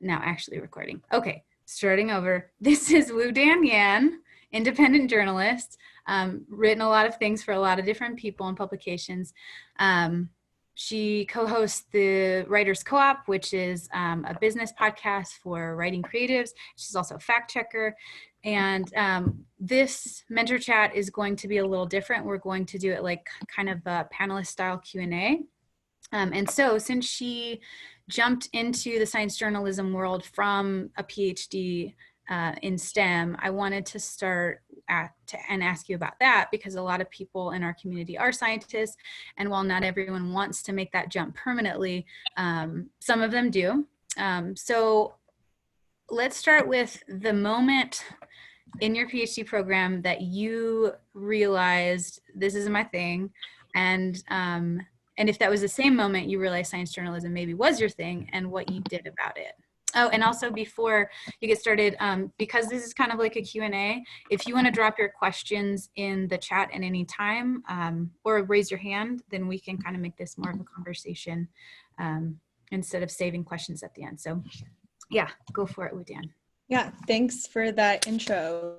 Now actually recording. Okay, starting over. This is Wu Dan Yan, independent journalist, written a lot of things for a lot of different people and publications. She co-hosts the Writers Co-op, which is a business podcast for writing creatives. She's also a fact checker. And this mentor chat is going to be a little different. We're going to do it like kind of a panelist style Q&A. And so since she jumped into the science journalism world from a PhD in STEM, I wanted to start and ask you about that, because a lot of people in our community are scientists, and while not everyone wants to make that jump permanently, some of them do. So let's start with the moment in your PhD program that you realized this is my thing, and if that was the same moment you realized science journalism maybe was your thing, and what you did about it. Oh, and also before you get started, because this is kind of like a Q&A, if you want to drop your questions in the chat at any time, or raise your hand, then we can kind of make this more of a conversation instead of saving questions at the end. So yeah, go for it, Wu Dan. Yeah, thanks for that intro.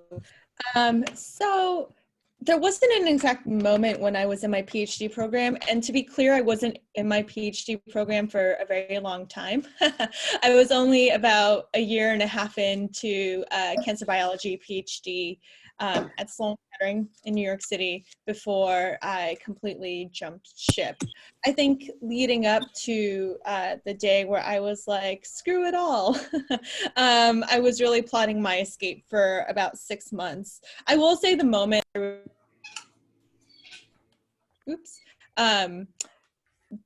So there wasn't an exact moment when I was in my PhD program, and to be clear, I wasn't in my PhD program for a very long time. I was only about a year and a half into a cancer biology PhD at Sloan Kettering in New York City before I completely jumped ship. I think leading up to the day where I was like, screw it all, I was really plotting my escape for about 6 months. I will say the moment,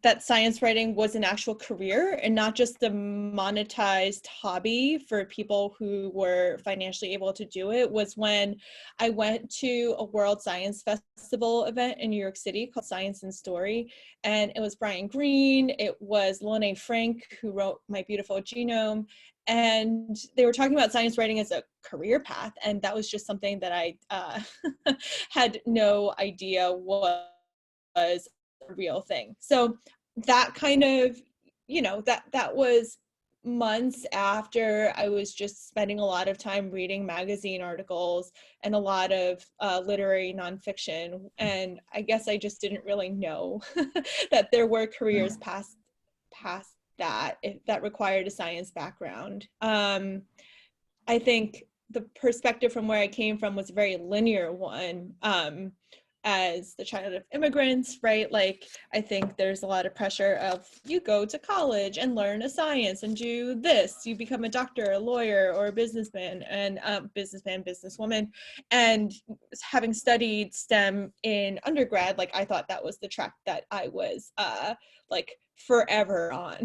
that science writing was an actual career and not just a monetized hobby for people who were financially able to do it, was when I went to a World Science Festival event in New York City called Science and Story. And it was Brian Greene, it was Lene Frank, who wrote My Beautiful Genome. And they were talking about science writing as a career path. And that was just something that I had no idea was a real thing. So that kind of, that was months after I was just spending a lot of time reading magazine articles and a lot of literary nonfiction. And I guess I just didn't really know that there were careers past that, that required a science background. I think the perspective from where I came from was a very linear one. As the child of immigrants, right? Like, I think there's a lot of pressure of, you go to college and learn a science and do this, you become a doctor, a lawyer, or a businessman, and businesswoman. And having studied STEM in undergrad, like, I thought that was the track that I was like forever on.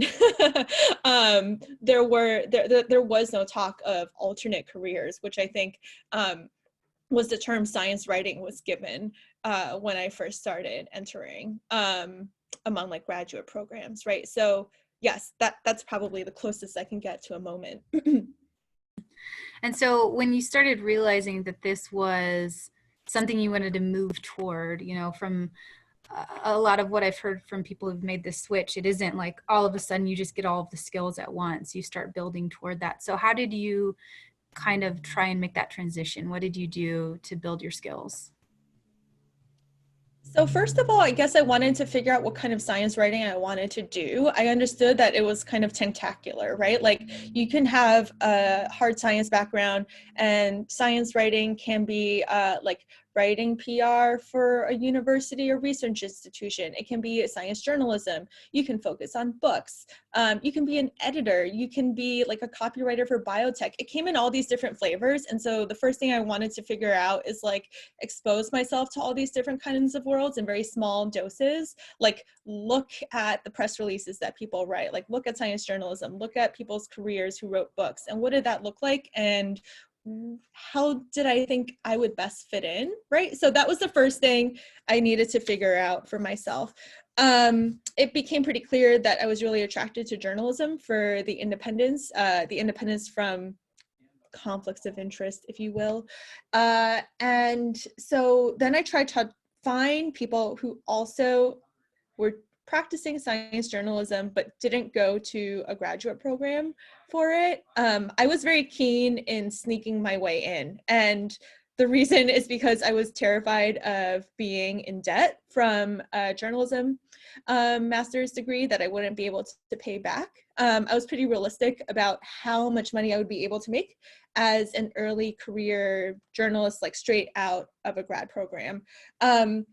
There was no talk of alternate careers, which I think was the term science writing was given when I first started entering among like graduate programs, right? So yes, that's probably the closest I can get to a moment. And so when you started realizing that this was something you wanted to move toward, from a lot of what I've heard from people who've made this switch, it isn't like all of a sudden you just get all of the skills at once. You start building toward that. So how did you kind of try and make that transition? What did you do to build your skills? So first of all, I guess I wanted to figure out what kind of science writing I wanted to do. I understood that it was kind of tentacular, right? Like, you can have a hard science background and science writing can be like writing PR for a university or research institution. It can be science journalism. You can focus on books. You can be an editor. You can be like a copywriter for biotech. It came in all these different flavors. And so the first thing I wanted to figure out is like expose myself to all these different kinds of worlds in very small doses. Like, look at the press releases that people write, like look at science journalism, look at people's careers who wrote books, and what did that look like? And how did I think I would best fit in, right? So that was the first thing I needed to figure out for myself. It became pretty clear that I was really attracted to journalism for the independence from conflicts of interest, if you will. And so then I tried to find people who also were practicing science journalism, but didn't go to a graduate program for it. I was very keen in sneaking my way in. And the reason is because I was terrified of being in debt from a journalism master's degree that I wouldn't be able to pay back. I was pretty realistic about how much money I would be able to make as an early career journalist, like straight out of a grad program. And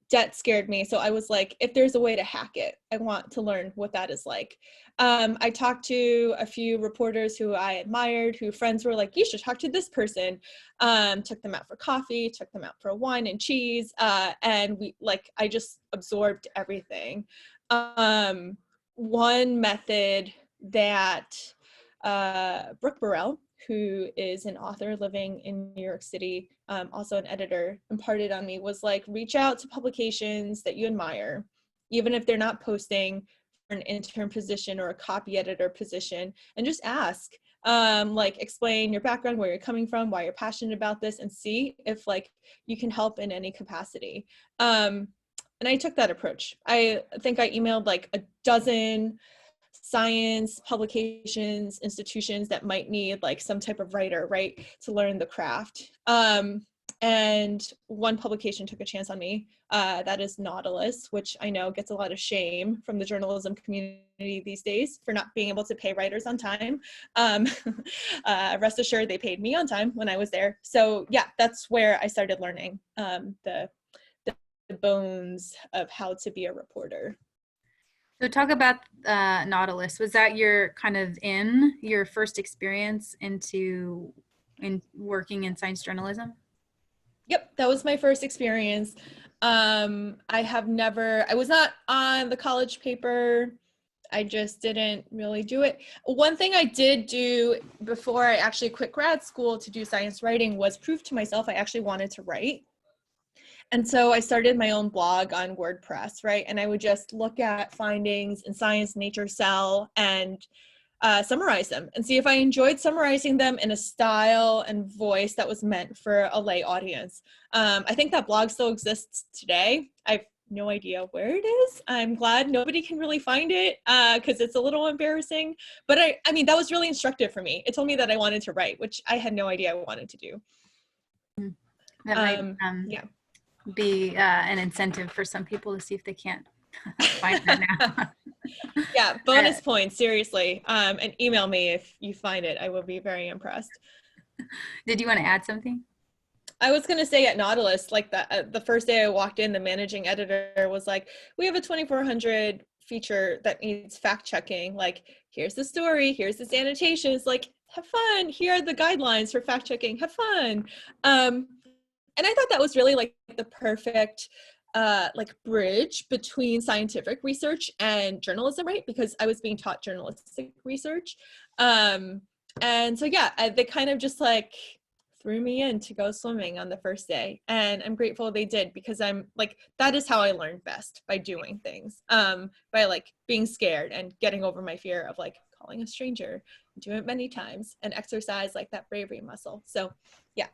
debt scared me. So I was like, if there's a way to hack it, I want to learn what that is like. I talked to a few reporters who I admired, who friends were like, you should talk to this person. Took them out for coffee, took them out for wine and cheese. And I just absorbed everything. One method that Brooke Burrell, who is an author living in New York City, also an editor, imparted on me was like, reach out to publications that you admire, even if they're not posting for an intern position or a copy editor position, and just ask, explain your background, where you're coming from, why you're passionate about this, and see if like you can help in any capacity. And I took that approach. I think I emailed like a dozen science publications, institutions that might need like some type of writer, right, to learn the craft. And one publication took a chance on me. That is Nautilus, which I know gets a lot of shame from the journalism community these days for not being able to pay writers on time. Rest assured, they paid me on time when I was there. So yeah, that's where I started learning the bones of how to be a reporter. So talk about Nautilus. Was that your your first experience in working in science journalism? Yep, that was my first experience. I was not on the college paper. I just didn't really do it. One thing I did do before I actually quit grad school to do science writing was prove to myself I actually wanted to write. And so I started my own blog on WordPress, right? And I would just look at findings in Science, Nature, Cell, and summarize them and see if I enjoyed summarizing them in a style and voice that was meant for a lay audience. I think that blog still exists today. I have no idea where it is. I'm glad nobody can really find it because it's a little embarrassing. But I mean, that was really instructive for me. It told me that I wanted to write, which I had no idea I wanted to do. That might be an incentive for some people to see if they can't find it now. Yeah, bonus points, seriously. And email me if you find it. I will be very impressed. Did you want to add something? I was going to say at Nautilus, like the first day I walked in, the managing editor was like, we have a 2400 feature that needs fact checking. Like, here's the story, here's this annotation. It's like, have fun. Here are the guidelines for fact checking. Have fun. And I thought that was really like the perfect bridge between scientific research and journalism, right? Because I was being taught journalistic research. And so, yeah, they kind of just like threw me in to go swimming on the first day. And I'm grateful they did, because I'm like, that is how I learned best, by doing things, by like being scared and getting over my fear of like calling a stranger, do it many times and exercise like that bravery muscle. So yeah.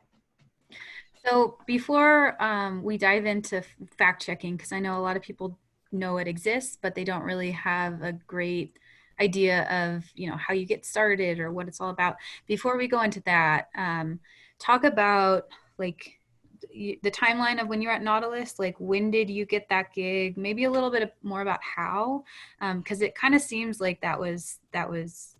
So before we dive into fact checking, because I know a lot of people know it exists, but they don't really have a great idea of, how you get started or what it's all about. Before we go into that, talk about like the timeline of when you were at Nautilus. Like, when did you get that gig? Maybe a little bit more about how, because it kind of seems like that was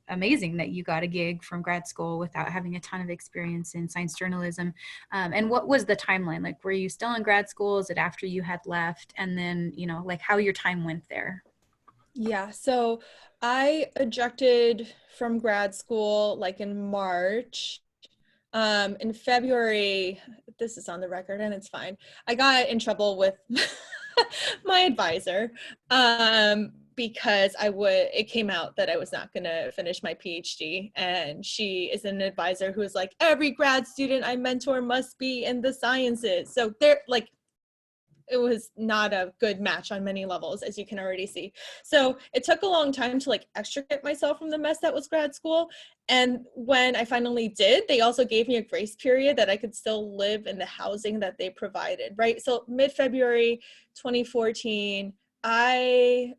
amazing that you got a gig from grad school without having a ton of experience in science journalism. And what was the timeline? Like, were you still in grad school? Is it after you had left? And then, like how your time went there? Yeah, so I ejected from grad school like in March. In February, this is on the record and it's fine, I got in trouble with my advisor because it came out that I was not going to finish my PhD. And she is an advisor who is like, every grad student I mentor must be in the sciences. So they're like, it was not a good match on many levels, as you can already see. So it took a long time to like extricate myself from the mess that was grad school. And when I finally did, they also gave me a grace period that I could still live in the housing that they provided, right? So mid-February 2014, I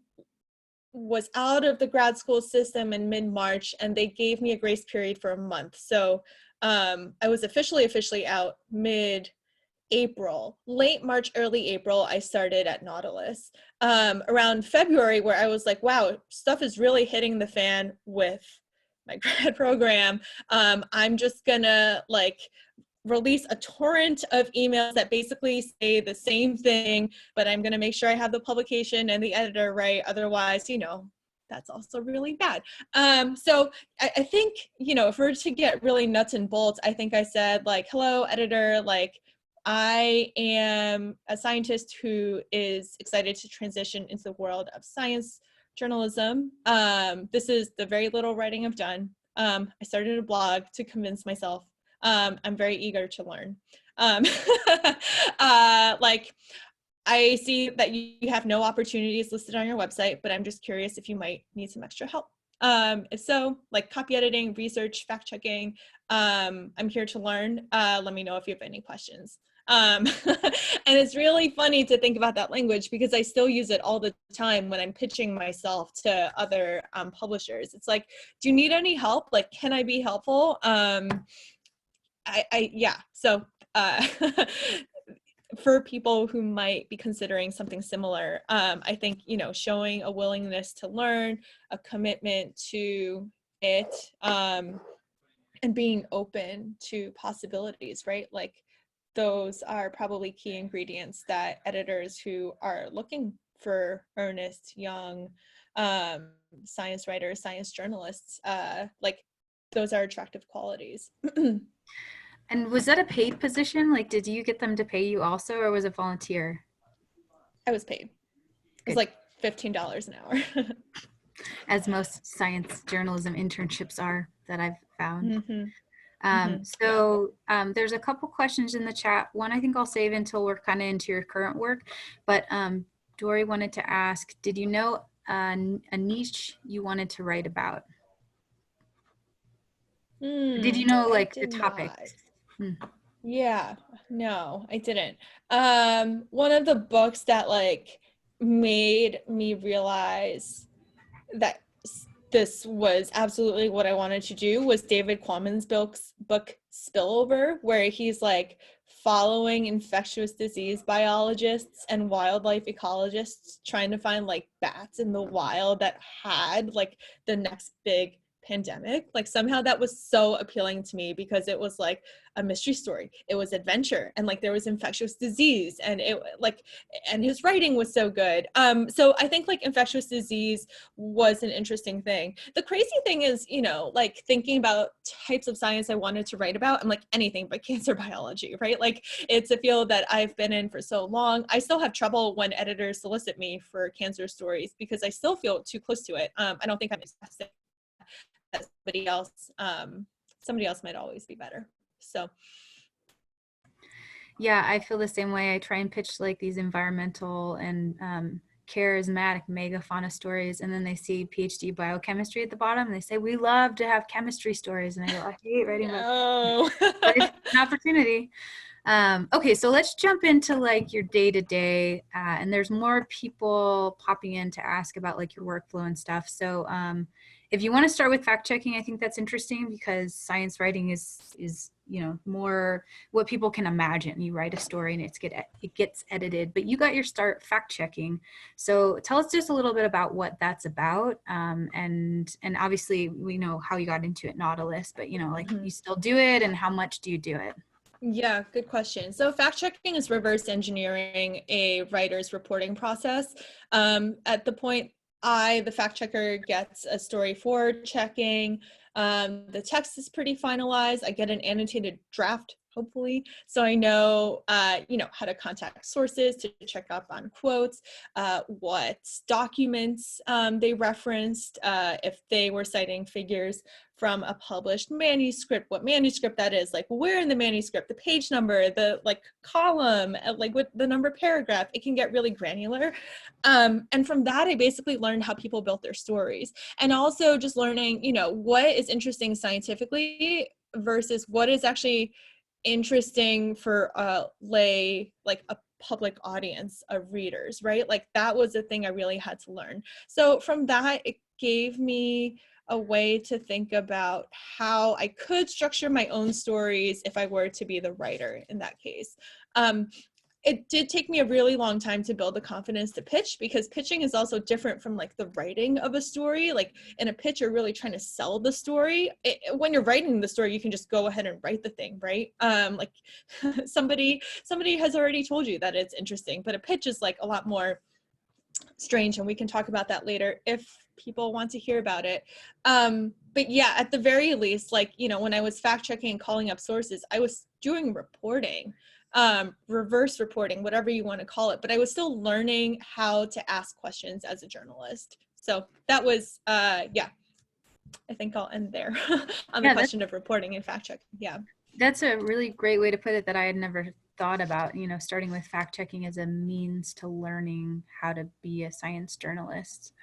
was out of the grad school system in mid-March, and they gave me a grace period for a month. So I was officially out mid-April. Late March, early April, I started at Nautilus. Around February, where I was like, wow, stuff is really hitting the fan with my grad program. I'm just gonna like release a torrent of emails that basically say the same thing, but I'm going to make sure I have the publication and the editor right. Otherwise, you know, that's also really bad. So I think, you know, if we're to get really nuts and bolts, I think I said like, hello, editor, like, I am a scientist who is excited to transition into the world of science journalism. This is the very little writing I've done. I started a blog to convince myself. I'm very eager to learn. Like, I see that you have no opportunities listed on your website, but I'm just curious if you might need some extra help. If so, like copy editing, research, fact checking, I'm here to learn. Let me know if you have any questions. And it's really funny to think about that language because I still use it all the time when I'm pitching myself to other publishers. It's like, do you need any help? Like, can I be helpful? Yeah, so for people who might be considering something similar, I think, you know, showing a willingness to learn, a commitment to it, and being open to possibilities, right? Like, those are probably key ingredients that editors who are looking for earnest, young science writers, science journalists, like, those are attractive qualities. And was that a paid position? Like, did you get them to pay you also, or was it volunteer? I was paid. It was like $15 an hour. As most science journalism internships are that I've found. There's a couple questions in the chat. One I think I'll save until we're kind of into your current work, but Dory wanted to ask, did you know a niche you wanted to write about? Did you know like the topics? Yeah, no, I didn't. One of the books that like made me realize that this was absolutely what I wanted to do was David Quammen's book Spillover, where he's like following infectious disease biologists and wildlife ecologists trying to find like bats in the wild that had like the next big pandemic. Like, somehow that was so appealing to me because it was like a mystery story, it was adventure, and like there was infectious disease, and it like, and his writing was so good. So I think like infectious disease was an interesting thing. The crazy thing is, you know, like thinking about types of science I wanted to write about, I'm like, anything but cancer biology, right? Like, it's a field that I've been in for so long. I still have trouble when editors solicit me for cancer stories because I still feel too close to it. I don't think I'm expressing that somebody else might always be better. So yeah, I feel the same way. I try and pitch like these environmental and charismatic megafauna stories, and then they see PhD biochemistry at the bottom and they say, we love to have chemistry stories, and I go, I hate writing about but it's an opportunity. Okay, so let's jump into like your day-to-day, and there's more people popping in to ask about like your workflow and stuff. So if you want to start with fact checking, I think that's interesting because science writing is you know, more what people can imagine. You write a story and it gets edited, but you got your start fact checking. So tell us just a little bit about what that's about, and obviously we know how you got into it, Nautilus, but you know, like you still do it, and how much do you do it? Yeah, good question. So fact checking is reverse engineering a writer's reporting process. At the point the fact checker, gets a story forward checking, the text is pretty finalized. I get an annotated draft hopefully. So I know, how to contact sources to check up on quotes, what documents they referenced, if they were citing figures from a published manuscript, what manuscript that is, like where in the manuscript, the page number, the like column, like what the number paragraph. It can get really granular. And from that, I basically learned how people built their stories, and also just learning, what is interesting scientifically versus what is actually interesting for a lay, like a public audience of readers, right? Like that was the thing I really had to learn. So from that, it gave me a way to think about how I could structure my own stories if I were to be the writer in that case. It did take me a really long time to build the confidence to pitch, because pitching is also different from like the writing of a story. Like in a pitch, you're really trying to sell the story. When you're writing the story, you can just go ahead and write the thing, right? Like somebody has already told you that it's interesting, but a pitch is like a lot more strange, and we can talk about that later if people want to hear about it. But yeah, at the very least, like, when I was fact checking and calling up sources, I was doing reporting, reverse reporting, whatever you want to call it, but I was still learning how to ask questions as a journalist. So that was, I think I'll end there on the question of reporting and fact checking. Yeah. That's a really great way to put it that I had never thought about, starting with fact checking as a means to learning how to be a science journalist.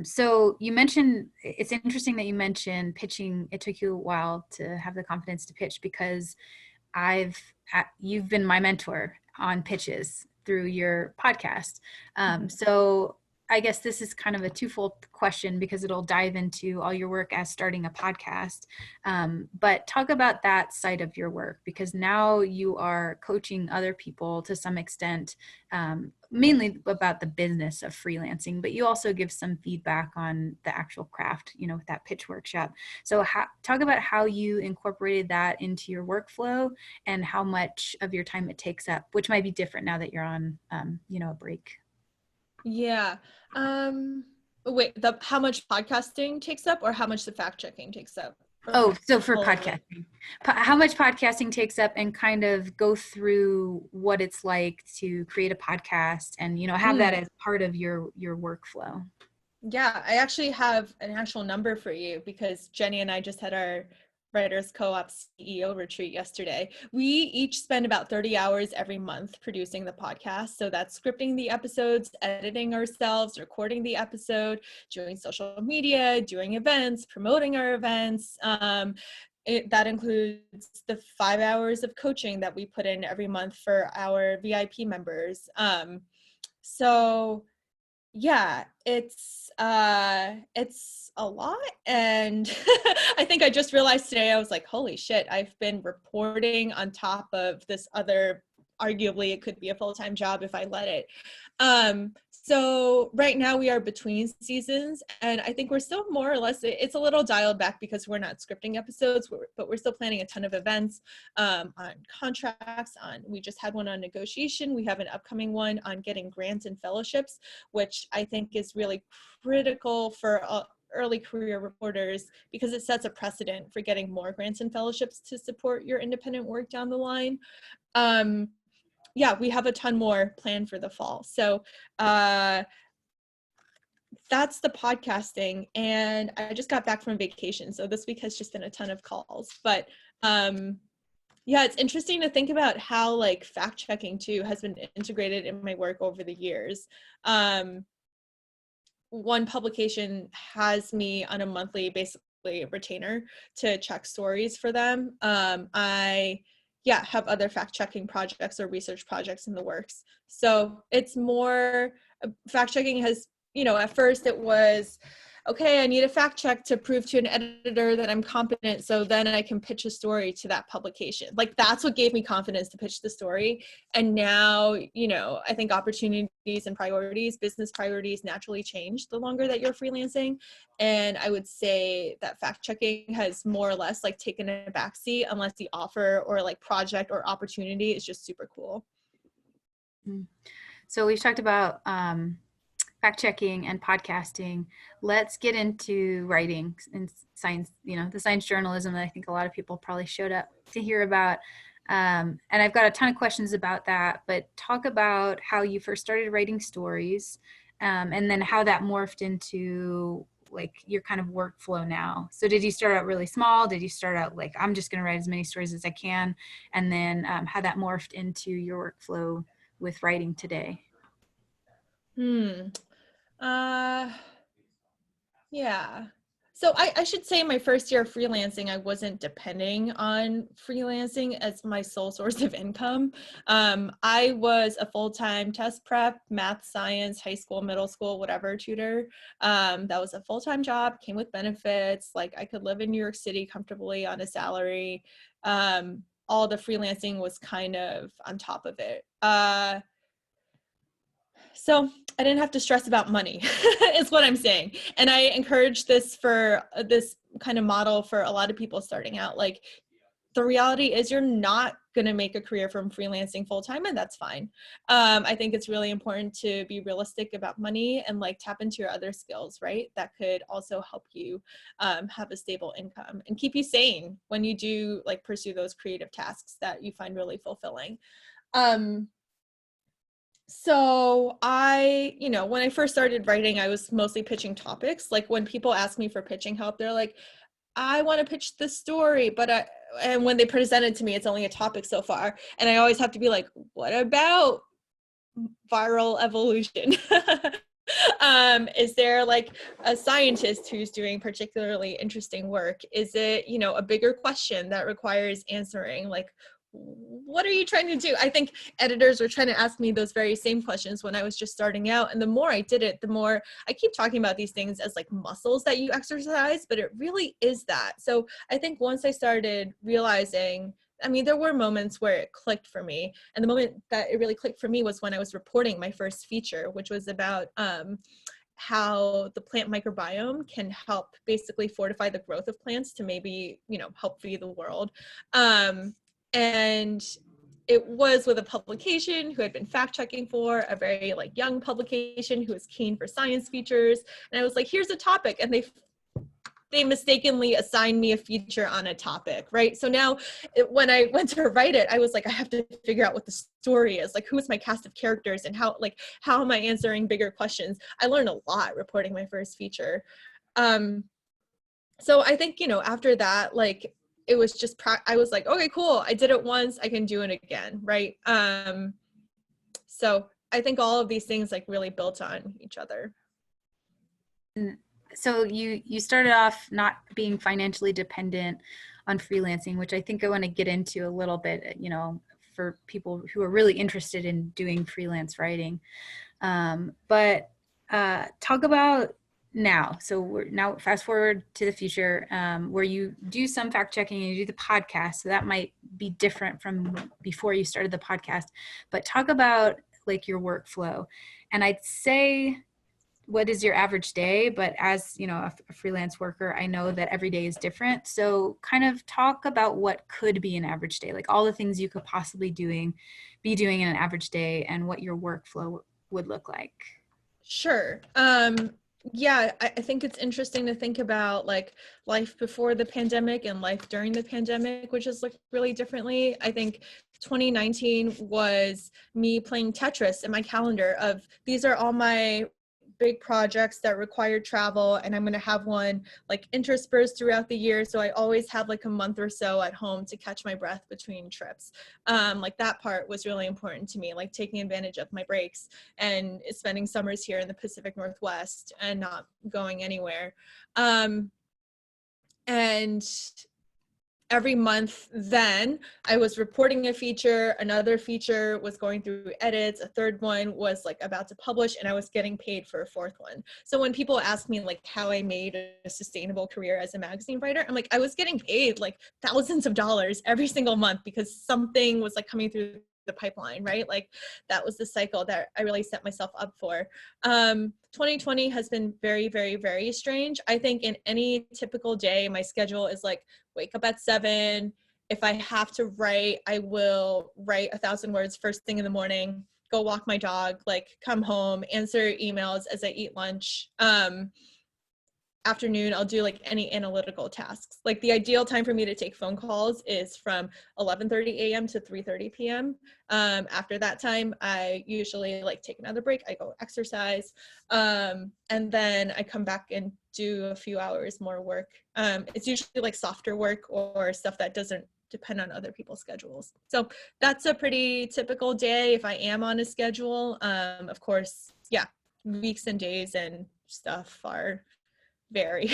So you mentioned, it's interesting that you mentioned pitching. It took you a while to have the confidence to pitch, because you've been my mentor on pitches through your podcast. So I guess this is kind of a twofold question, because it'll dive into all your work as starting a podcast. But talk about that side of your work, because now you are coaching other people to some extent, mainly about the business of freelancing, but you also give some feedback on the actual craft, with that pitch workshop. So talk about how you incorporated that into your workflow and how much of your time it takes up, which might be different now that you're on, a break. Yeah. Wait, how much podcasting takes up, or how much the fact checking takes up? So for podcasting, how much podcasting takes up, and kind of go through what it's like to create a podcast and, have that as part of your workflow. Yeah, I actually have an actual number for you, because Jenny and I just had our Writers Co-op CEO retreat yesterday. We each spend about 30 hours every month producing the podcast. So that's scripting the episodes, editing ourselves, recording the episode, doing social media, doing events, promoting our events. That includes the 5 hours of coaching that we put in every month for our VIP members. So yeah, it's a lot. And I think I just realized today, I was like, holy shit, I've been reporting on top of this other, arguably it could be a full-time job if I let it. So right now we are between seasons, and I think we're still more or less, it's a little dialed back because we're not scripting episodes, but we're still planning a ton of events, on contracts, we just had one on negotiation. We have an upcoming one on getting grants and fellowships, which I think is really critical for early career reporters, because it sets a precedent for getting more grants and fellowships to support your independent work down the line. Yeah, we have a ton more planned for the fall. So that's the podcasting. And I just got back from vacation, so this week has just been a ton of calls. But yeah, it's interesting to think about how like fact checking too has been integrated in my work over the years. One publication has me on a monthly, basically retainer, to check stories for them. I have other fact checking projects or research projects in the works. So it's more, fact checking has, at first it was, okay, I need a fact check to prove to an editor that I'm competent, so then I can pitch a story to that publication. Like that's what gave me confidence to pitch the story. And now, I think opportunities and priorities, business priorities naturally change the longer that you're freelancing. And I would say that fact checking has more or less like taken a backseat, unless the offer or like project or opportunity is just super cool. So we've talked about fact checking and podcasting, let's get into writing and science, the science journalism that I think a lot of people probably showed up to hear about. And I've got a ton of questions about that, but talk about how you first started writing stories, and then how that morphed into like your kind of workflow now. So did you start out really small? Did you start out like, I'm just going to write as many stories as I can? And then how that morphed into your workflow with writing today? Hmm. Uh, yeah. So I should say my first year of freelancing, I wasn't depending on freelancing as my sole source of income. I was a full-time test prep, math, science, high school, middle school, whatever tutor. That was a full-time job, came with benefits. Like I could live in New York City comfortably on a salary. All the freelancing was kind of on top of it. So I didn't have to stress about money is what I'm saying. And I encourage this for this kind of model for a lot of people starting out. Like the reality is you're not going to make a career from freelancing full time, and that's fine. I think it's really important to be realistic about money and like tap into your other skills, right? That could also help you have a stable income and keep you sane when you do like pursue those creative tasks that you find really fulfilling. So when I first started writing, I was mostly pitching topics. Like when people ask me for pitching help, they're like, I want to pitch this story, and when they present it to me, it's only a topic so far. And I always have to be like, what about viral evolution? Is there like a scientist who's doing particularly interesting work? Is it, a bigger question that requires answering? Like, what are you trying to do? I think editors were trying to ask me those very same questions when I was just starting out. And the more I did it, the more I keep talking about these things as like muscles that you exercise, but it really is that. So I think once I started realizing, there were moments where it clicked for me. And the moment that it really clicked for me was when I was reporting my first feature, which was about how the plant microbiome can help basically fortify the growth of plants to maybe, help feed the world. And it was with a publication who had been fact checking for a very like young publication who was keen for science features. And I was like, here's a topic. And they mistakenly assigned me a feature on a topic, right? So now when I went to write it, I was like, I have to figure out what the story is. Like, who is my cast of characters and how am I answering bigger questions? I learned a lot reporting my first feature. So I think, after that, like, it was just, I was like, okay, cool. I did it once, I can do it again, right? So I think all of these things like really built on each other. So you started off not being financially dependent on freelancing, which I think I want to get into a little bit, for people who are really interested in doing freelance writing. But talk about now. So we're now fast forward to the future, where you do some fact checking and you do the podcast. So that might be different from before you started the podcast, but talk about like your workflow. And I'd say, what is your average day? But as a freelance worker, I know that every day is different. So kind of talk about what could be an average day, like all the things you could possibly be doing in an average day and what your workflow would look like. Sure. Yeah, I think it's interesting to think about like life before the pandemic and life during the pandemic, which has looked really differently. I think 2019 was me playing Tetris in my calendar of these are all my big projects that require travel, and I'm going to have one like interspersed throughout the year. So I always have like a month or so at home to catch my breath between trips. Like that part was really important to me, like taking advantage of my breaks and spending summers here in the Pacific Northwest and not going anywhere. And every month then I was reporting a feature, another feature was going through edits, a third one was like about to publish, and I was getting paid for a fourth one. So when people ask me like how I made a sustainable career as a magazine writer, I'm like, I was getting paid like thousands of dollars every single month because something was like coming through the pipeline, right? Like that was the cycle that I really set myself up for. 2020 has been very, very, very strange. I think in any typical day, my schedule is like wake up at 7. If I have to write, I will write 1,000 words first thing in the morning. go walk my dog, like come home, answer emails as I eat lunch. Afternoon, I'll do like any analytical tasks. Like the ideal time for me to take phone calls is from 11:30 a.m. to 3:30 p.m. After that time, I usually like take another break. I go exercise, and then I come back and do a few hours more work. It's usually like softer work or stuff that doesn't depend on other people's schedules. So that's a pretty typical day if I am on a schedule. Of course, yeah, weeks and days and stuff are vary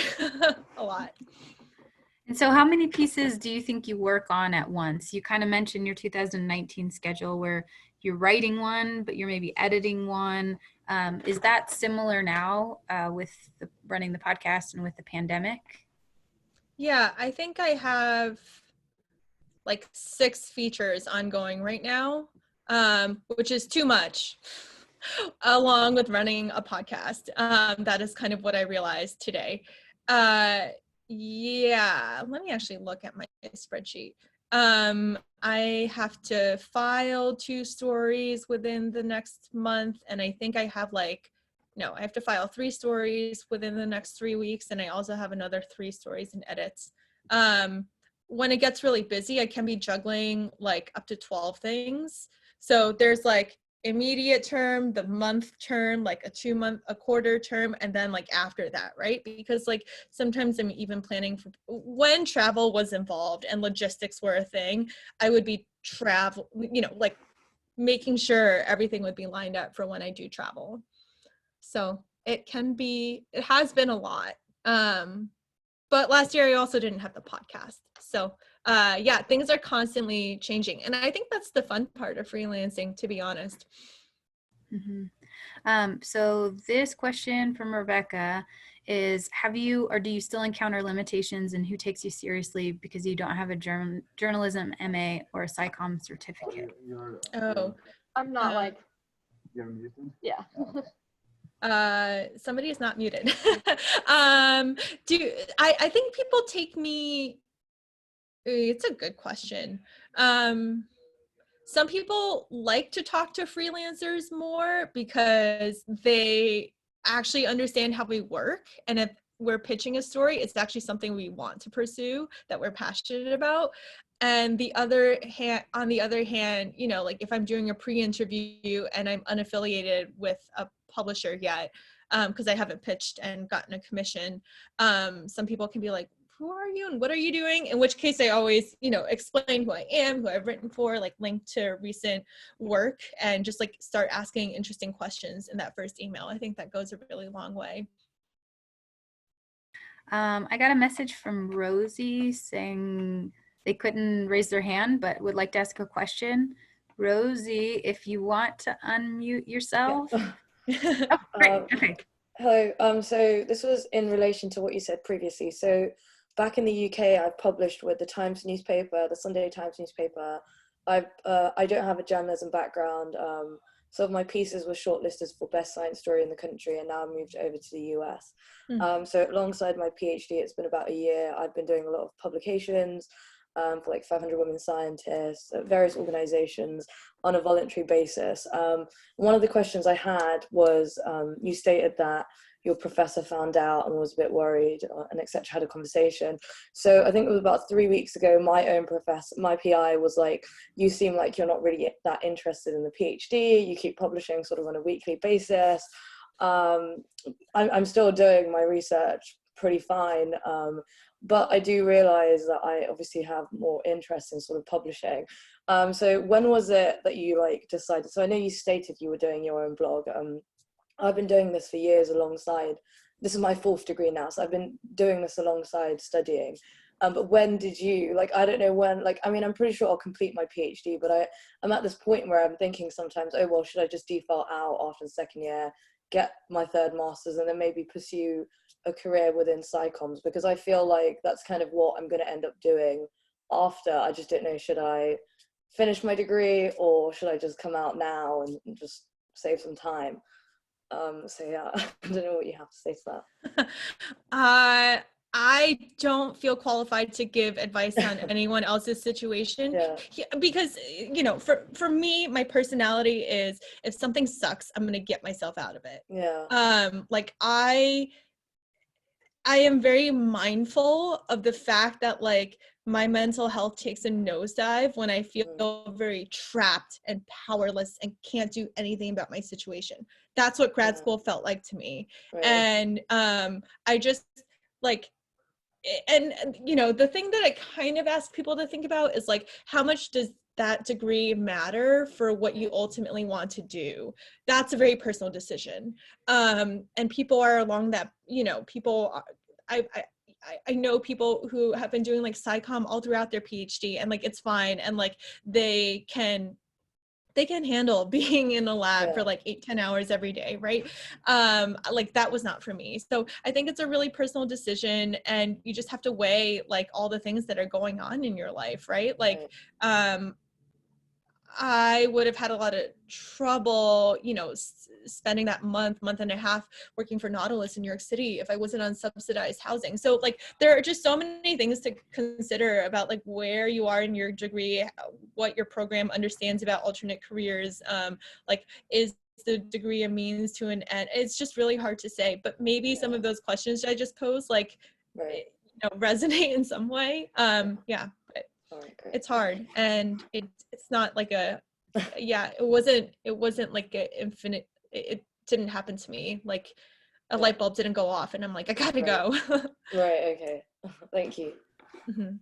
a lot. And so how many pieces do you think you work on at once? You kind of mentioned your 2019 schedule where you're writing one, but you're maybe editing one. Is that similar now with running the podcast and with the pandemic? Yeah, I think I have like 6 features ongoing right now, which is too much, along with running a podcast. That is kind of what I realized today. Yeah, let me actually look at my spreadsheet. I have to file 2 stories within the next month, and I think I have like, no, I have to file 3 stories within the next 3 weeks, and I also have another 3 stories and edits. When it gets really busy, I can be juggling like up to 12 things. So there's like immediate term, the month term, like a 2-month, a quarter term, and then like after that, right? Because like sometimes I'm even planning for when travel was involved and logistics were a thing, I would be like making sure everything would be lined up for when I do travel. So it has been a lot. But last year I also didn't have the podcast. So yeah, things are constantly changing. And I think that's the fun part of freelancing, to be honest. Mm-hmm. So this question from Rebecca is, do you still encounter limitations in who takes you seriously because you don't have a journalism MA or a SciComm certificate? I'm not like, yeah. Somebody is not muted. I think people take me, it's a good question. Some people like to talk to freelancers more because they actually understand how we work. And if we're pitching a story, it's actually something we want to pursue, that we're passionate about. And on the other hand, you know, like if I'm doing a pre-interview and I'm unaffiliated with a publisher yet, because I haven't pitched and gotten a commission, some people can be like, who are you and what are you doing? In which case I always, you know, explain who I am, who I've written for, like link to recent work, and just like start asking interesting questions in that first email. I think that goes a really long way. I got a message from Rosie saying they couldn't raise their hand, but would like to ask a question. Rosie, if you want to unmute yourself. Yeah. Oh, great. Okay. Hello. So this was in relation to what you said previously. So back in the UK, I've published with the Times newspaper, the Sunday Times newspaper. I don't have a journalism background. Some of my pieces were shortlisted for best science story in the country, and now I've moved over to the US. So alongside my PhD, it's been about a year. I've been doing a lot of publications for like 500 women scientists at various organizations on a voluntary basis. One of the questions I had was, you stated that your professor found out and was a bit worried, and etc. had a conversation. So I think it was about 3 weeks ago, my own professor, my PI was like, you seem like you're not really that interested in the PhD. You keep publishing sort of on a weekly basis. I'm still doing my research pretty fine. But I do realize that I obviously have more interest in sort of publishing. So when was it that you like decided? So I know you stated you were doing your own blog. I've been doing this for years alongside, this is my 4th degree now, so I've been doing this alongside studying. But when did you, like, I don't know when, like, I mean, I'm pretty sure I'll complete my PhD, but I'm at this point where I'm thinking sometimes, oh, well, should I just default out after the 2nd year, get my 3rd master's, and then maybe pursue a career within SciCommers? Because I feel like that's kind of what I'm going to end up doing after. I just don't know, should I finish my degree or should I just come out now and just save some time? So yeah, I don't know what you have to say to that. I don't feel qualified to give advice on anyone else's situation. Yeah. Because, you know, for me, my personality is, if something sucks, I'm going to get myself out of it. Yeah. Like I am very mindful of the fact that like my mental health takes a nosedive when I feel very trapped and powerless and can't do anything about my situation. That's what grad school felt like to me. Right. And I just like, and you know, the thing that I kind of ask people to think about is like, how much does that degree matter for what you ultimately want to do? That's a very personal decision. And people are along that, you know, people are, I know people who have been doing like SciComm all throughout their PhD, and like it's fine, and like they can handle being in a lab for like 8-10 hours every day, right? Like that was not for me. So I think it's a really personal decision, and you just have to weigh like all the things that are going on in your life, right? Like I would have had a lot of trouble, you know, spending that month and a half working for Nautilus in New York City if I wasn't on subsidized housing. So like, there are just so many things to consider about like where you are in your degree, what your program understands about alternate careers, like is the degree a means to an end? It's just really hard to say, but maybe some of those questions I just posed, like, you know, resonate in some way. Yeah. It's hard, and it's not like a it wasn't like an infinite, it didn't happen to me like a light bulb didn't go off and I'm like, I gotta go. Right, okay. Thank you. Mm-hmm.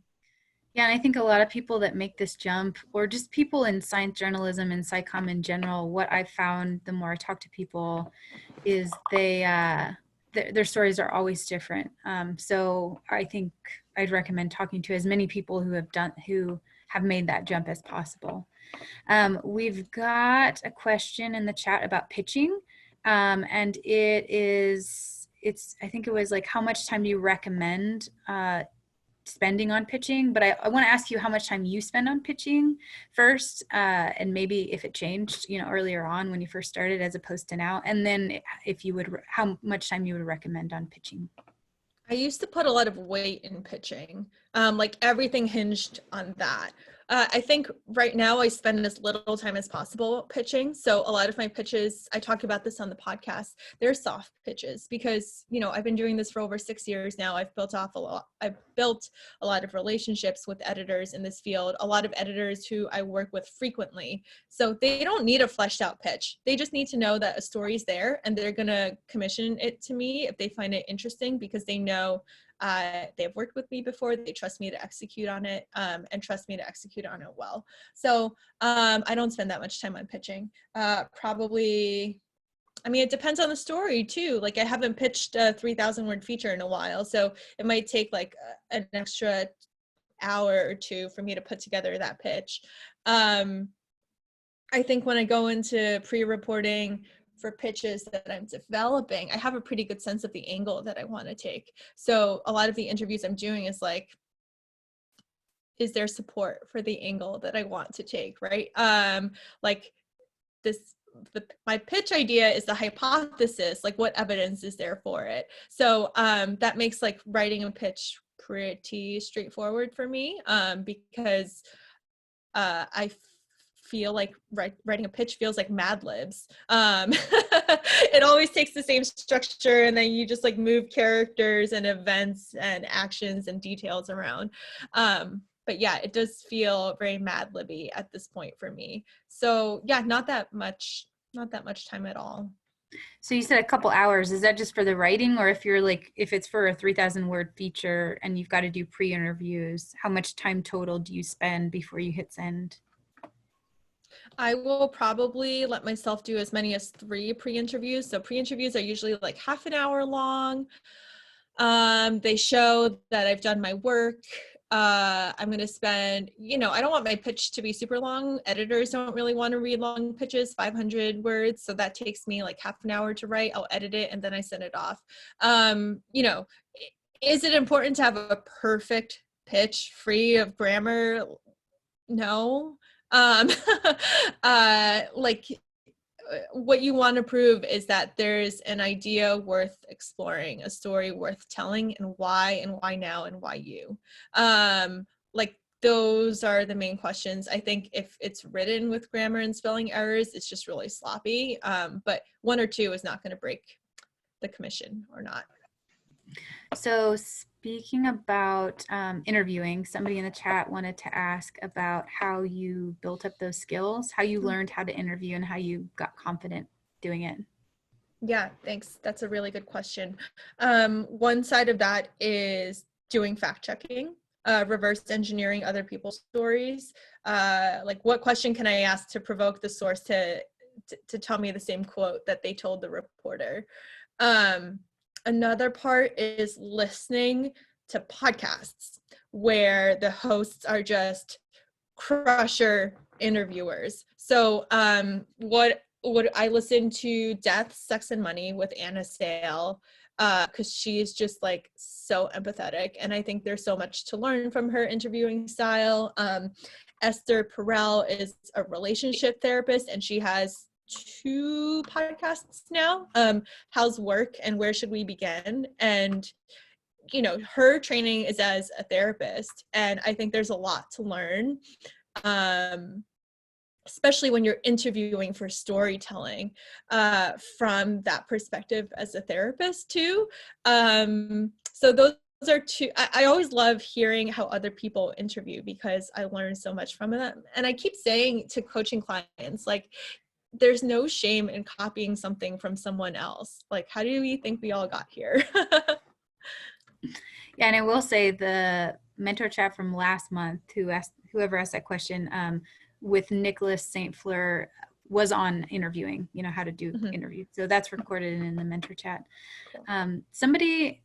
Yeah, and I think a lot of people that make this jump, or just people in science journalism and SciComm in general, what I've found the more I talk to people is their stories are always different. So I think I'd recommend talking to as many people who have made that jump as possible. We've got a question in the chat about pitching, and it's I think it was like, how much time do you recommend spending on pitching? But I want to ask you how much time you spend on pitching first, and maybe if it changed, you know, earlier on when you first started as opposed to now, and then if you would, how much time you would recommend on pitching. I used to put a lot of weight in pitching, like everything hinged on that. I think right now I spend as little time as possible pitching. So a lot of my pitches, I talk about this on the podcast, they're soft pitches because, you know, I've been doing this for over 6 years now. I've built a lot of relationships with editors in this field, a lot of editors who I work with frequently. So they don't need a fleshed out pitch. They just need to know that a story is there and they're going to commission it to me if they find it interesting, because they know they've worked with me before, they trust me to execute on it, and trust me to execute on it well. So I don't spend that much time on pitching. Probably, I mean, it depends on the story too. Like I haven't pitched a 3,000 word feature in a while, so it might take like an extra hour or two for me to put together that pitch. I think when I go into pre-reporting for pitches that I'm developing, I have a pretty good sense of the angle that I want to take. So a lot of the interviews I'm doing is like, is there support for the angle that I want to take, right? Like my pitch idea is the hypothesis, like what evidence is there for it? So that makes like writing a pitch pretty straightforward for me, because I feel like writing a pitch feels like Mad Libs. It always takes the same structure and then you just like move characters and events and actions and details around. But yeah, it does feel very Mad Libby at this point for me. So yeah, not that much time at all. So you said a couple hours. Is that just for the writing, or if it's for a 3,000 word feature and you've got to do pre-interviews, how much time total do you spend before you hit send? I will probably let myself do as many as 3 pre-interviews. So pre-interviews are usually like half an hour long. They show that I've done my work. I'm going to spend, you know, I don't want my pitch to be super long. Editors don't really want to read long pitches, 500 words. So that takes me like half an hour to write. I'll edit it and then I send it off. You know, is it important to have a perfect pitch free of grammar? No. Like what you want to prove is that there's an idea worth exploring, a story worth telling, and why now, and why you. Like, those are the main questions. I think if it's written with grammar and spelling errors, it's just really sloppy. But 1 or 2 is not going to break the commission or not. So speaking about interviewing, somebody in the chat wanted to ask about how you built up those skills, how you learned how to interview, and how you got confident doing it. Yeah, thanks. That's a really good question. One side of that is doing fact checking, reverse engineering other people's stories. Like, what question can I ask to provoke the source to tell me the same quote that they told the reporter? Another part is listening to podcasts where the hosts are just crusher interviewers. So what I listen to Death, Sex, and Money with Anna Sale, because she's just like so empathetic, and I think there's so much to learn from her interviewing style. Esther Perel is a relationship therapist, and she has 2 podcasts now, How's Work and Where Should We Begin? And you know, her training is as a therapist, and I think there's a lot to learn, especially when you're interviewing for storytelling, from that perspective as a therapist too. So those are 2. I always love hearing how other people interview because I learn so much from them. And I keep saying to coaching clients, like, there's no shame in copying something from someone else. Like, how do we think we all got here? Yeah, and I will say the mentor chat from last month, whoever asked that question, with Nicholas St. Fleur was on interviewing, you know, how to do interviews. So that's recorded in the mentor chat. Somebody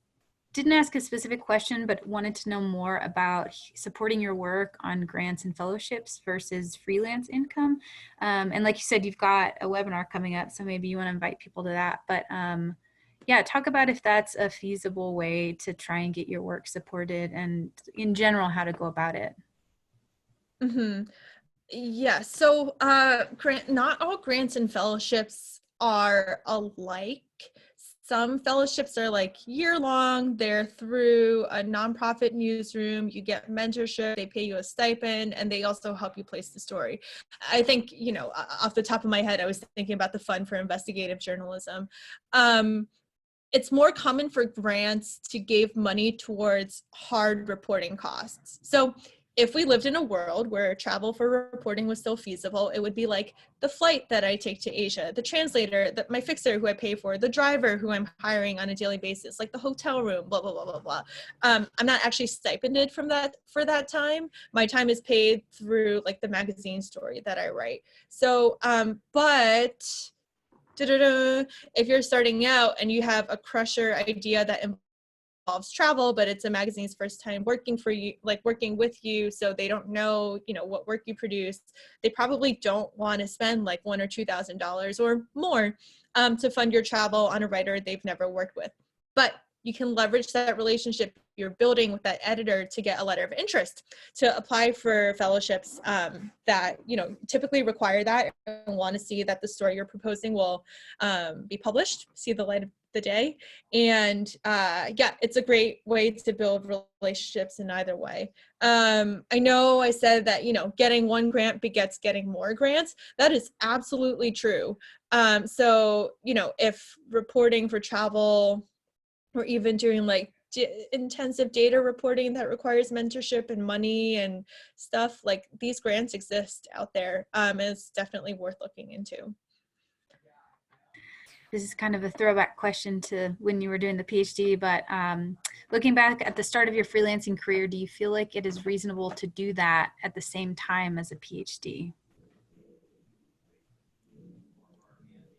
didn't ask a specific question, but wanted to know more about supporting your work on grants and fellowships versus freelance income. And like you said, you've got a webinar coming up, so maybe you want to invite people to that. But yeah, talk about if that's a feasible way to try and get your work supported, and in general, how to go about it. Yeah, so not all grants and fellowships are alike. Some fellowships are like year-long. They're through a nonprofit newsroom. You get mentorship, they pay you a stipend, and they also help you place the story. I think, you know, off the top of my head, I was thinking about the Fund for Investigative Journalism. It's more common for grants to give money towards hard reporting costs. So if we lived in a world where travel for reporting was still feasible, it would be like the flight that I take to Asia, the translator, my fixer who I pay for, the driver who I'm hiring on a daily basis, like the hotel room, blah, blah, blah, blah, blah. I'm not actually stipended for that time. My time is paid through like the magazine story that I write. So, but if you're starting out and you have a crusher idea that involves travel, but it's a magazine's first time working for you, like working with you, so they don't know, you know, what work you produce, they probably don't want to spend like $1,000 or $2,000 or more to fund your travel on a writer they've never worked with. But you can leverage that relationship you're building with that editor to get a letter of interest to apply for fellowships that, you know, typically require that and want to see that the story you're proposing will be published, see the light of the day. And yeah, it's a great way to build relationships in either way. I know I said that, you know, getting one grant begets getting more grants. That is absolutely true. So, you know, if reporting for travel or even doing like intensive data reporting that requires mentorship and money and stuff, like these grants exist out there. And it's definitely worth looking into. This is kind of a throwback question to when you were doing the PhD, but looking back at the start of your freelancing career, do you feel like it is reasonable to do that at the same time as a PhD?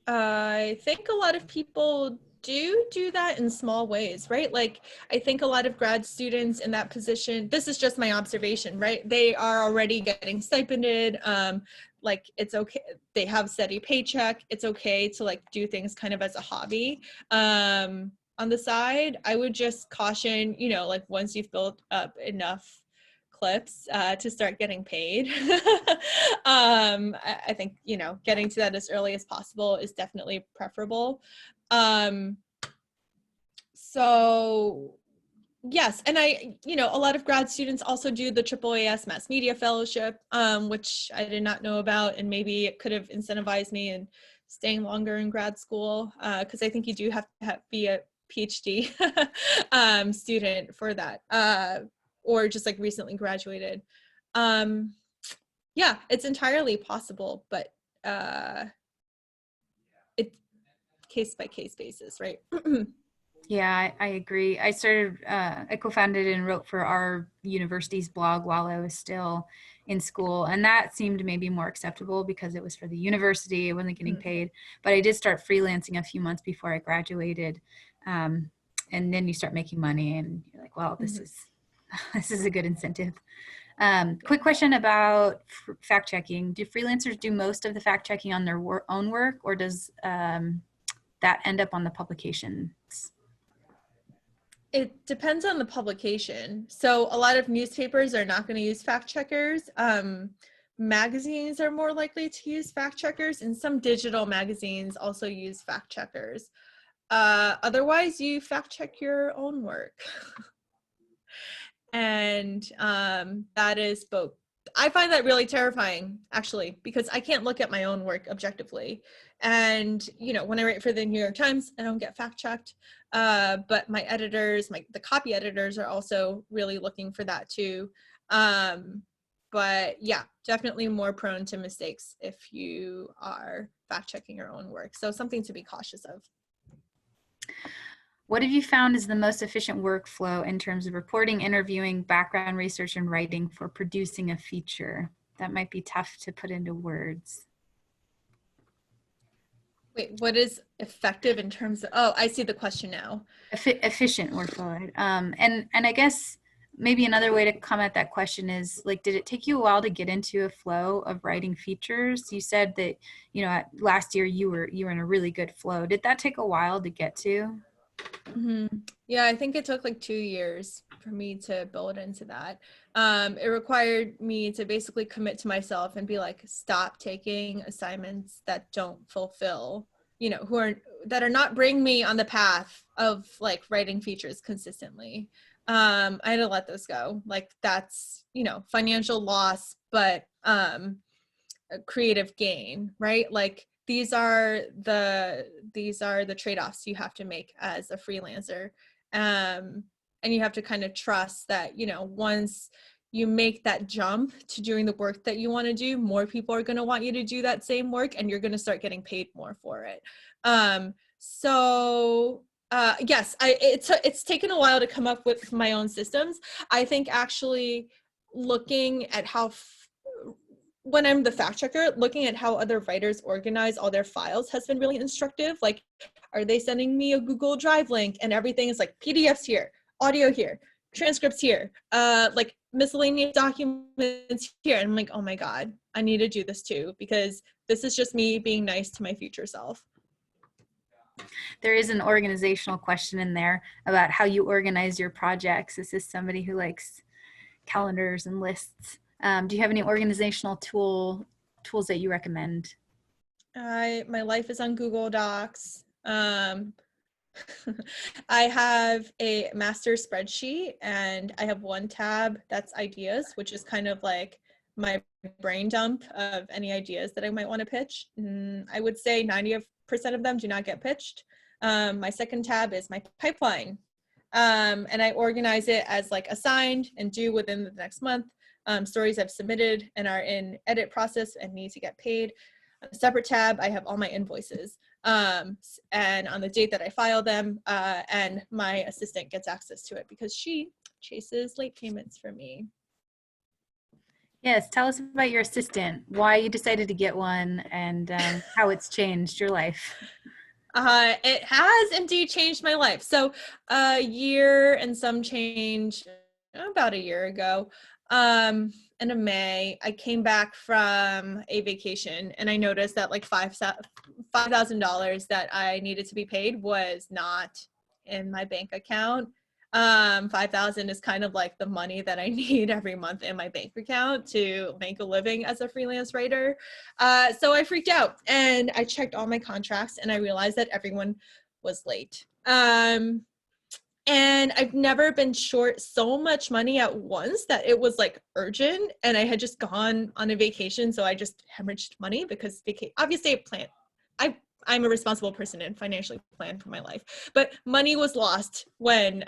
I think a lot of people do that in small ways, right? Like, I think a lot of grad students in that position, this is just my observation, right? They are already getting stipended. Like, it's okay. They have steady paycheck. It's okay to like do things kind of as a hobby. On the side, I would just caution, you know, like once you've built up enough clips to start getting paid. I think, you know, getting to that as early as possible is definitely preferable. So yes, and you know, a lot of grad students also do the AAAS Mass Media Fellowship, which I did not know about, and maybe it could have incentivized me in staying longer in grad school, because I think you do have to be a PhD student for that, or just like recently graduated. Yeah, it's entirely possible, but it's case by case basis, right? Yeah, I agree. I co-founded and wrote for our university's blog while I was still in school. And that seemed maybe more acceptable because it was for the university. I wasn't getting paid. But I did start freelancing a few months before I graduated. And then you start making money and you're like, well, this is a good incentive. Quick question about fact checking. Do freelancers do most of the fact checking on their own work, or does that end up on the publications? It depends on the publication. So a lot of newspapers are not going to use fact checkers. Magazines are more likely to use fact checkers, and some digital magazines also use fact checkers. Otherwise, you fact check your own work. And that is both. I find that really terrifying, actually, because I can't look at my own work objectively. And, you know, when I write for the New York Times, I don't get fact checked. But my editors, the copy editors are also really looking for that too. But yeah, definitely more prone to mistakes if you are fact checking your own work. So something to be cautious of. What have you found is the most efficient workflow in terms of reporting, interviewing, background research, and writing for producing a feature? That might be tough to put into words. Wait, what is effective in terms of, oh, I see the question now. Efficient workflow. And I guess maybe another way to come at that question is, like, did it take you a while to get into a flow of writing features? You said that, you know, last year you were in a really good flow. Did that take a while to get to? Yeah, I think it took like 2 years for me to build into that. It required me to basically commit to myself and be like, stop taking assignments that don't fulfill, you know, that are not bringing me on the path of like writing features consistently. I had to let those go. Like, that's, you know, financial loss, but a creative gain, right? Like, these are the trade-offs you have to make as a freelancer. And you have to kind of trust that, you know, once you make that jump to doing the work that you want to do, more people are going to want you to do that same work, and you're going to start getting paid more for it. Yes, it's taken a while to come up with my own systems. I think actually looking at how when I'm the fact checker, looking at how other writers organize all their files has been really instructive. Like, are they sending me a Google Drive link and everything is like PDFs here, audio here, transcripts here, like miscellaneous documents here. And I'm like, oh my God, I need to do this too, because this is just me being nice to my future self. There is an organizational question in there about how you organize your projects. This is somebody who likes calendars and lists. Do you have any organizational tools that you recommend? My life is on Google Docs. I have a master spreadsheet, and I have one tab that's ideas, which is kind of like my brain dump of any ideas that I might want to pitch. I would say 90% of them do not get pitched. My second tab is my pipeline. And I organize it as like assigned and due within the next month. Stories I've submitted and are in edit process and need to get paid. On a separate tab, I have all my invoices, and on the date that I file them, and my assistant gets access to it because she chases late payments for me. Yes, tell us about your assistant, why you decided to get one, and how it's changed your life. It has indeed changed my life. So a year and some change, about a year ago, end of May, I came back from a vacation and I noticed that like $5,000 that I needed to be paid was not in my bank account. $5,000 is kind of like the money that I need every month in my bank account to make a living as a freelance writer. So I freaked out and I checked all my contracts and I realized that everyone was late. And I've never been short so much money at once that it was like urgent. And I had just gone on a vacation. So I just hemorrhaged money because obviously I'm a responsible person and financially plan for my life, but money was lost when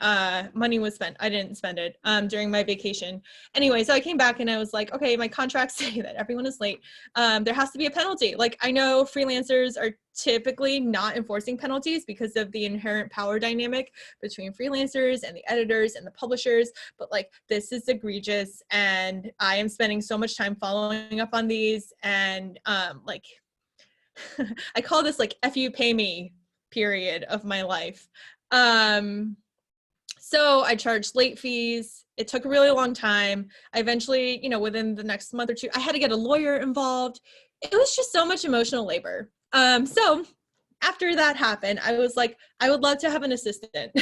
money was spent. I didn't spend it during my vacation. Anyway, so I came back and I was like, okay, my contracts say that everyone is late. There has to be a penalty. Like, I know freelancers are typically not enforcing penalties because of the inherent power dynamic between freelancers and the editors and the publishers, but like, this is egregious and I am spending so much time following up on these and like, I call this like F you pay me period of my life. So I charged late fees. It took a really long time. I eventually, within the next month or two, I had to get a lawyer involved. It was just so much emotional labor. So after that happened, I was like, I would love to have an assistant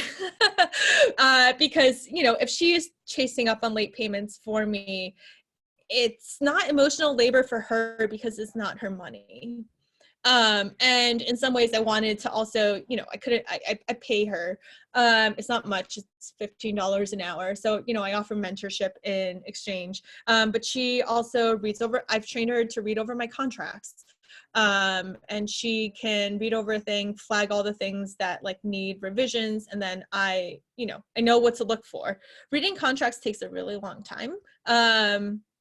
because, if she is chasing up on late payments for me, it's not emotional labor for her because it's not her money. And in some ways I wanted to also, I pay her. It's not much, it's $15 an hour. So, I offer mentorship in exchange. But she also I've trained her to read over my contracts. And she can read over a thing, flag all the things that like need revisions. And then I know what to look for. Reading contracts takes a really long time,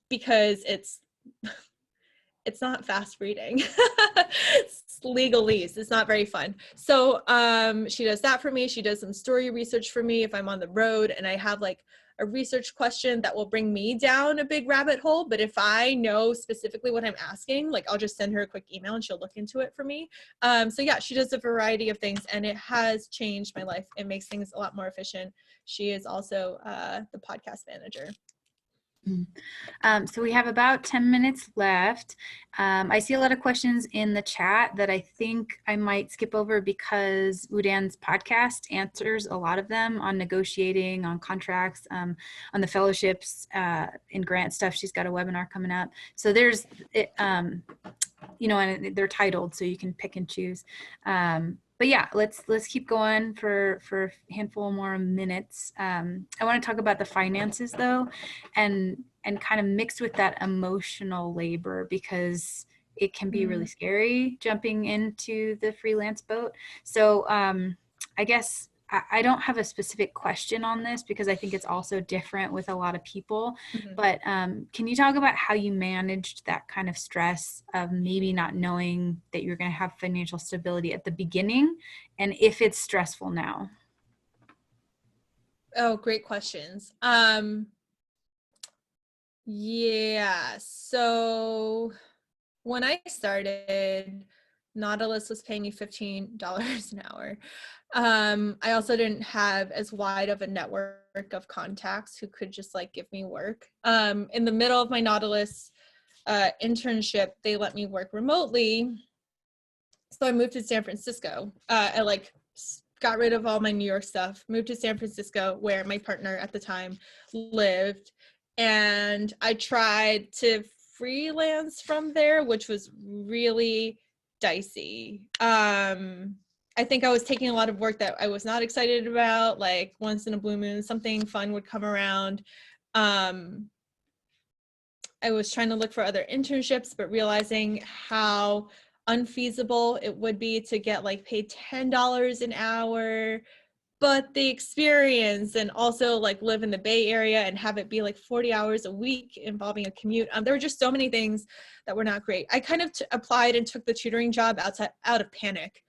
because it's not fast reading. It's legalese. It's not very fun. So she does that for me. She does some story research for me if I'm on the road and I have like a research question that will bring me down a big rabbit hole. But if I know specifically what I'm asking, like I'll just send her a quick email and she'll look into it for me. So yeah, she does a variety of things and it has changed my life. It makes things a lot more efficient. She is also the podcast manager. So we have about 10 minutes left. I see a lot of questions in the chat that I think I might skip over because Woo-Dan's podcast answers a lot of them on negotiating, on contracts, on the fellowships, and grant stuff. She's got a webinar coming up. So there's, and they're titled so you can pick and choose. But yeah, let's keep going for a handful more minutes. I want to talk about the finances though, and kind of mixed with that emotional labor because it can be really scary jumping into the freelance boat. So I guess I don't have a specific question on this because I think it's also different with a lot of people, but can you talk about how you managed that kind of stress of maybe not knowing that you're going to have financial stability at the beginning and if it's stressful now? Oh, great questions. Yeah, so when I started, Nautilus was paying me $15 an hour. I also didn't have as wide of a network of contacts who could just like give me work. In the middle of my Nautilus internship, they let me work remotely. So I moved to San Francisco. I like got rid of all my New York stuff, moved to San Francisco where my partner at the time lived. And I tried to freelance from there, which was really dicey. I think I was taking a lot of work that I was not excited about, like once in a blue moon, something fun would come around. I was trying to look for other internships, but realizing how unfeasible it would be to get like paid $10 an hour, but the experience and also like live in the Bay Area and have it be like 40 hours a week involving a commute. There were just so many things that were not great. I kind of applied and took the tutoring job out of panic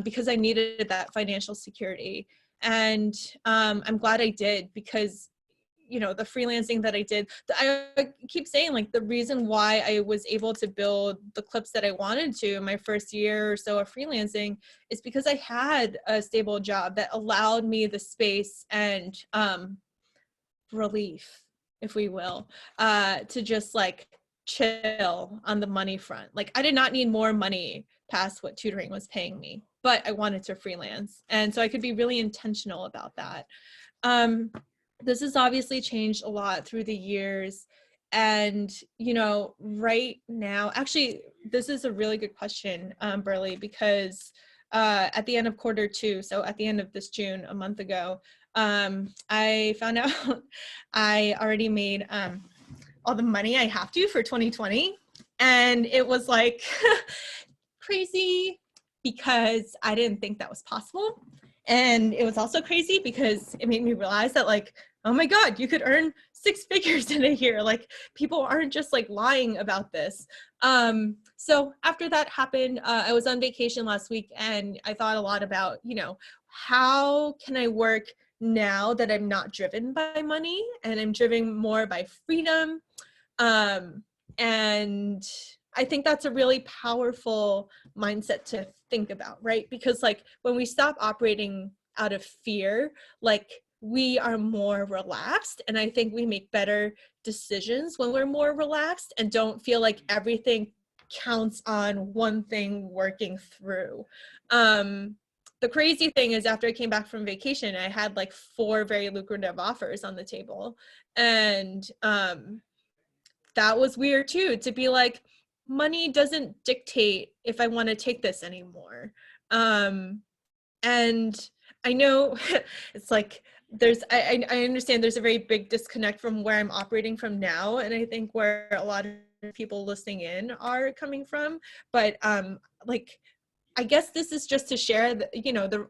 because I needed that financial security. And I'm glad I did because the freelancing that I did, I keep saying like the reason why I was able to build the clips that I wanted to in my first year or so of freelancing is because I had a stable job that allowed me the space and relief, if we will, to just like chill on the money front. Like I did not need more money past what tutoring was paying me, but I wanted to freelance. And so I could be really intentional about that. This has obviously changed a lot through the years. And, right now, actually, this is a really good question, Burley, because at the end of Q2, so at the end of this June, a month ago, I found out I already made all the money I have to for 2020. And it was like crazy because I didn't think that was possible. And it was also crazy because it made me realize that, like, oh my God, you could earn 6 figures in a year. Like, people aren't just like lying about this. So after that happened, I was on vacation last week and I thought a lot about, how can I work now that I'm not driven by money and I'm driven more by freedom? And I think that's a really powerful mindset to think about, right? Because like when we stop operating out of fear, like we are more relaxed, and I think we make better decisions when we're more relaxed and don't feel like everything counts on one thing working through. The crazy thing is, after I came back from vacation, I had like 4 very lucrative offers on the table, and that was weird too, to be like, money doesn't dictate if I want to take this anymore. And I know it's like I understand there's a very big disconnect from where I'm operating from now, and I think where a lot of people listening in are coming from. But like, I guess this is just to share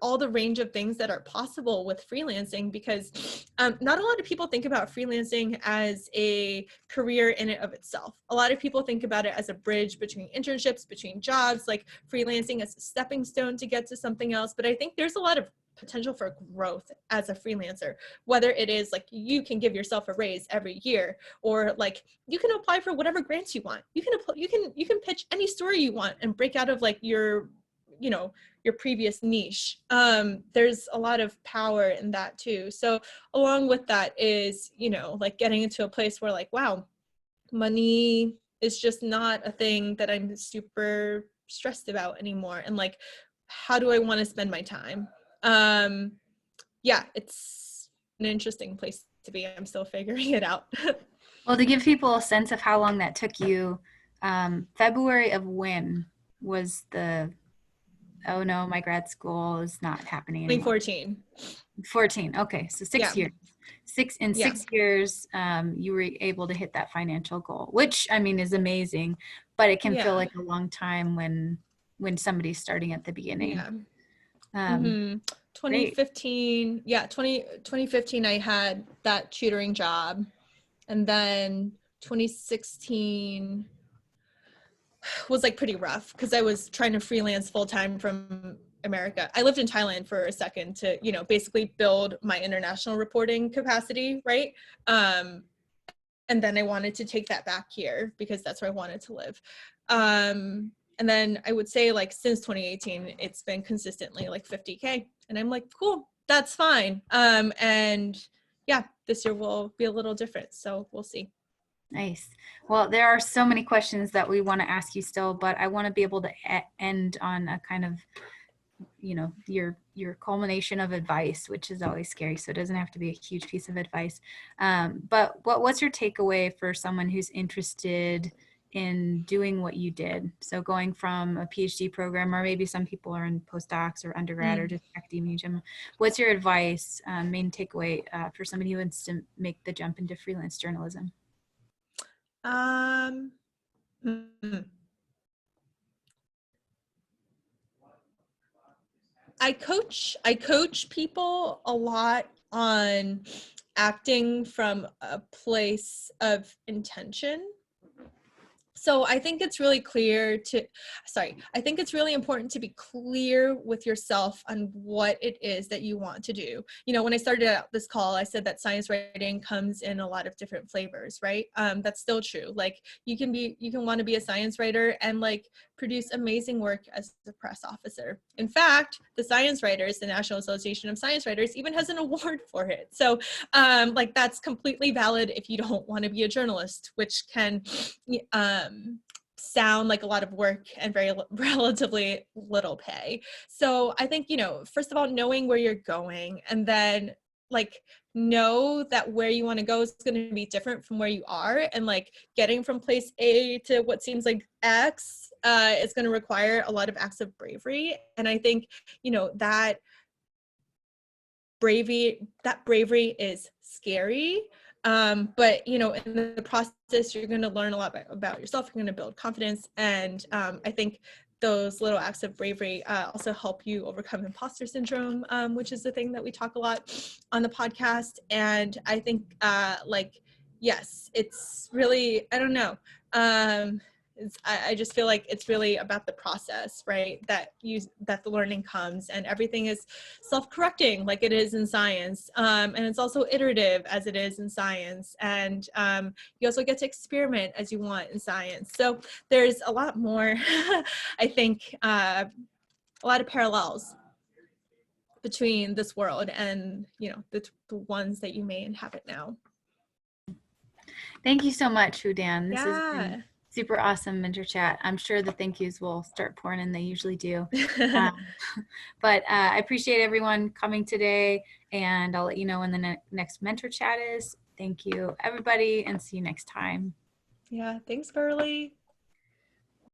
all the range of things that are possible with freelancing, because not a lot of people think about freelancing as a career in and of itself. A lot of people think about it as a bridge between internships, between jobs, like freelancing as a stepping stone to get to something else. But I think there's a lot of potential for growth as a freelancer, whether it is like you can give yourself a raise every year, or like you can apply for whatever grants you want. You can pitch any story you want and break out of like your previous niche. There's a lot of power in that too. So along with that is, like getting into a place where like, wow, money is just not a thing that I'm super stressed about anymore. And like, how do I want to spend my time? Yeah, it's an interesting place to be. I'm still figuring it out. Well, to give people a sense of how long that took you, February of when was the, oh no, my grad school is not happening anymore. 2014. Okay, so 6 years. 6 years, you were able to hit that financial goal, which I mean is amazing, but it can feel like a long time when somebody's starting at the beginning. 2015, 2015, I had that tutoring job, and then 2016 was like pretty rough because I was trying to freelance full-time from America. I lived in Thailand for a second to, basically build my international reporting capacity, right? And then I wanted to take that back here because that's where I wanted to live. And then I would say like since 2018, it's been consistently like 50K. And I'm like, cool, that's fine. And yeah, this year will be a little different. So we'll see. Nice. Well, there are so many questions that we want to ask you still, but I want to be able to end on a kind of, your culmination of advice, which is always scary. So it doesn't have to be a huge piece of advice. But what's your takeaway for someone who's interested in doing what you did? So going from a PhD program, or maybe some people are in postdocs or undergrad or just academia. What's your advice, main takeaway for somebody who wants to make the jump into freelance journalism? I coach people a lot on acting from a place of intention. So I think it's really important to be clear with yourself on what it is that you want to do. When I started out this call, I said that science writing comes in a lot of different flavors, right? That's still true. Like you can want to be a science writer and like produce amazing work as a press officer. In fact, the Science Writers, the National Association of Science Writers, even has an award for it. So like that's completely valid if you don't want to be a journalist, which can sound like a lot of work and very relatively little pay. So I think, first of all, knowing where you're going, and then like know that where you want to go is going to be different from where you are, and like getting from place A to what seems like X is going to require a lot of acts of bravery. And I think, you know, that bravery is scary, but you know, in the process you're going to learn a lot about yourself. You're going to build confidence, and I think those little acts of bravery also help you overcome imposter syndrome, which is the thing that we talk a lot on the podcast. And I think like, yes, it's really, I don't know, I just feel like it's really about the process, right? That the learning comes, and everything is self-correcting like it is in science. And it's also iterative as it is in science. And you also get to experiment as you want in science. So there's a lot more, I think, a lot of parallels between this world and, you know, the ones that you may inhabit now. Thank you so much, Woo-Dan. This has Yeah. been super awesome mentor chat. I'm sure the thank yous will start pouring in. They usually do. But I appreciate everyone coming today, and I'll let you know when the next mentor chat is. Thank you, everybody, and see you next time. Yeah, thanks, Carly.